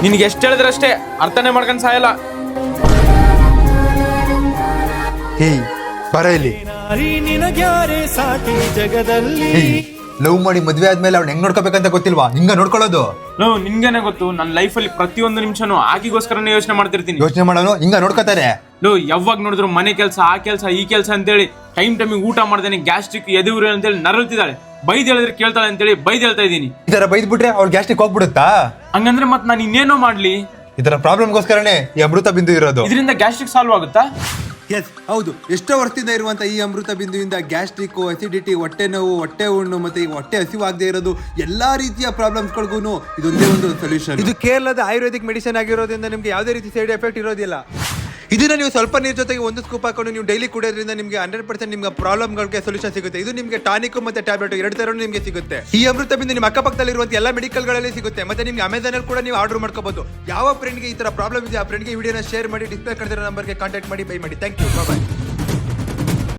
ನಿನ್ಗೆ ಎಷ್ಟು ಹೇಳಿದ್ರಷ್ಟೇ ಅರ್ಥನೇ ಮಾಡ್ಕೊಂಡು ಸಾಯಲ್ಲ. ಹೇಯ್ ಬರ ಇಲ್ಲಿ. ಲವ್ ಮಾಡಿ ಮದ್ವೆ ಆದ್ಮೇಲೆ ಅವ್ನ ಹೆಂಗ್ ನೋಡ್ಕೋಬೇಕಂತ ಗೊತ್ತಿಲ್ವಾ? ಹಿಂಗ ನೋಡ್ಕೊಳ್ಳೋದು. ನಿನ್ಗೇನೆ ಗೊತ್ತು, ನನ್ನ ಲೈಫಲ್ಲಿ ಪ್ರತಿಯೊಂದು ನಿಮಿಷನೂ ಆಕಿಗೋಸ್ಕರನೇ ಯೋಚನೆ ಮಾಡ್ತಿರ್ತೀನಿ. ಯೋಚನೆ ಮಾಡೋನು ಹಿಂಗ ನೋಡ್ಕೋತಾರೆ. ಯಾವಾಗ ನೋಡಿದ್ರು ಮನೆ ಕೆಲಸ, ಆ ಕೆಲಸ, ಈ ಕೆಲಸ ಅಂತೇಳಿ ಟೈಮಿಗೆ ಊಟ ಮಾಡ್ದೇನೆ ಗ್ಯಾಸ್ಟ್ರಿಕ್ ಎದುರು ಅಂತೇಳಿ ನರಳ್ತಿದ್ದಾಳೆ. ಬೈದ್ ಹೇಳಿದ್ರೆ ಕೇಳ್ತಾಳೆ ಅಂತೇಳಿ ಬೈದ್ ಹೇಳ್ತಾ ಇದೀನಿ. ಈ ತರ ಬೈದ್ ಬಿಟ್ರೆ ಅವ್ಳು ಗ್ಯಾಸ್ಟ್ರಿಕ್ ಹೋಗ್ಬಿಡುತ್ತಾ? ಹಂಗಂದ್ರೆ ಮತ್ ನಾನು ಇನ್ನೇನೋ ಮಾಡ್ಲಿ? ಈ ತರ ಪ್ರಾಬ್ಲಮ್ಗೋಸ್ಕರನೇ ಈ ಅಮೃತ ಬಿಂದು ಇರೋದು. ಇದರಿಂದ ಗ್ಯಾಸ್ಟ್ರಿಕ್ ಸಾಲ್ವ್ ಆಗುತ್ತಾ? ಎಸ್ ಹೌದು. ಎಷ್ಟೋ ವರ್ಷದಿಂದ ಇರುವಂತ ಈ ಅಮೃತ ಬಿಂದುವಿಂದ ಗ್ಯಾಸ್ಟ್ರಿಕ್, ಅಸಿಡಿಟಿ, ಹೊಟ್ಟೆ ನೋವು, ಹೊಟ್ಟೆ ಹುಣ್ಣು ಮತ್ತೆ ಈ ಹೊಟ್ಟೆ ಹಸಿವಾಗದೇ ಇರೋದು ಎಲ್ಲಾ ರೀತಿಯ ಪ್ರಾಬ್ಲಮ್ಸ್ಗಳಿಗೂ ಇದೊಂದೇ ಒಂದು ಸೊಲ್ಯೂಷನ್. ಇದು ಕೇರಳದ ಆಯುರ್ವೇದಿಕ್ ಮೆಡಿಸಿನ್ ಆಗಿರೋದ್ರಿಂದ ನಿಮ್ಗೆ ಯಾವುದೇ ರೀತಿ ಸೈಡ್ ಎಫೆಕ್ಟ್ ಇರೋದಿಲ್ಲ. ಇದನ್ನ ನೀವು ಸ್ವಲ್ಪ ನೀರು ಜೊತೆಗೆ ಒಂದು ಸ್ಕೂಪ್ ಹಾಕೊಂಡು ನೀವು ಡೈಲಿ ಕುಡಿಯೋದ್ರಿಂದ ನಿಮಗೆ 100% ನಿಮ್ಗೆ ಪ್ರಾಬ್ಲಮ್ಗಳಿಗೆ ಸೊಲ್ಯೂಷನ್ ಸಿಗುತ್ತೆ. ಇದು ನಿಮಗೆ ಟಾನಿಕ್ ಮತ್ತೆ ಟ್ಯಾಬ್ಲೆಟ್ ಎರಡು ತರ ನಿಮಗೆ ಸಿಗುತ್ತೆ. ಈ ಅಮೃತ ಬಿಂದು ನಿಮ್ಮ ಅಕ್ಕಪಕ್ಕದಲ್ಲಿರುವಂತ ಎಲ್ಲ ಮೆಡಿಕಲ್ಗಳಲ್ಲಿ ಸಿಗುತ್ತೆ. ಮತ್ತೆ ನಿಮ್ಗೆ ಅಮೆಝಾನ್ ಅಲ್ಲಿ ಕೂಡ ನೀವು ಆರ್ಡರ್ ಮಾಡ್ಕೋಬಹುದು. ಯಾವ ಫ್ರೆಂಡ್ಗೆ ಈ ತರ ಪ್ರಾಬ್ಲಮ್ ಇದೆ ಆ ಫ್ರೆಂಡ್ಗೆ ವಿಡಿಯೋನ ಶೇರ್ ಮಾಡಿ, ಡಿಸ್ಪ್ಲೇ ಕಾಣ್ತಿರೋ ನಂಬರ್ಗೆ ಕಾಂಟ್ಯಾಕ್ಟ್ ಮಾಡಿ, ಬೈ ಮಾಡಿ. Thank you, bye.